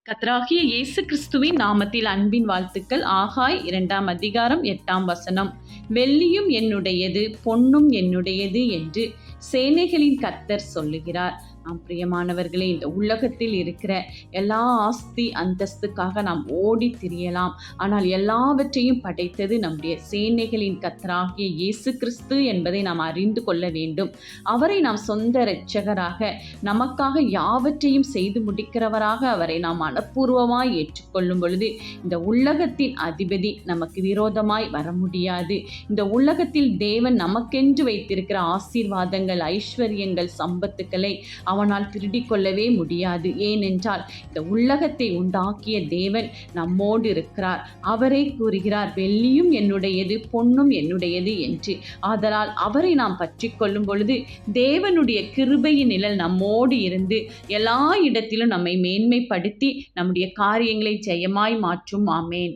கர்த்தராகிய இயேசு கிறிஸ்துவின் நாமத்தில் அன்பின் வாழ்த்துக்கள். ஆகாய் 2 அதிகாரம் 8 வெள்ளியும் என்னுடையது, பொன்னும் என்னுடையது என்று சேனைகளின் கர்த்தர் சொல்லுகிறார். பிரியமானவர்களே, இந்த உலகத்தில் இருக்கிற எல்லா ஆஸ்தி அந்தஸ்துக்காக நாம் ஓடி திரியலாம். ஆனால் எல்லாவற்றையும் படைத்தது நம்முடைய சேனைகளின் கர்த்தராகிய இயேசு கிறிஸ்து என்பதை நாம் அறிந்து கொள்ள வேண்டும். அவரை நாம் சொந்த இரட்சகராக, நமக்காக யாவற்றையும் செய்து முடிக்கிறவராக அவரை நாம் மனப்பூர்வமாய் ஏற்றுக்கொள்ளும் பொழுது இந்த உலகத்தின் அதிபதி நமக்கு விரோதமாய் வர முடியாது. இந்த உலகத்தில் தேவன் நமக்கென்று வைத்திருக்கிற ஆசீர்வாதங்கள், ஐஸ்வர்யங்கள், சம்பத்துக்களை அவனால் திருடிக் கொள்ளவே முடியாது. ஏனென்றால் இந்த உலகத்தை உண்டாக்கிய தேவன் நம்மோடு இருக்கிறார். அவரே கூறுகிறார், வெள்ளியும் என்னுடையது, பொன்னும் என்னுடையது என்று. ஆதலால் அவரை நாம் பற்றி கொள்ளும் பொழுது தேவனுடைய கிருபையின் நிழல் நம்மோடு இருந்து எல்லா இடத்திலும் நம்மை மேன்மைப்படுத்தி நம்முடைய காரியங்களை ஜெயமாய் மாற்றும். ஆமேன்.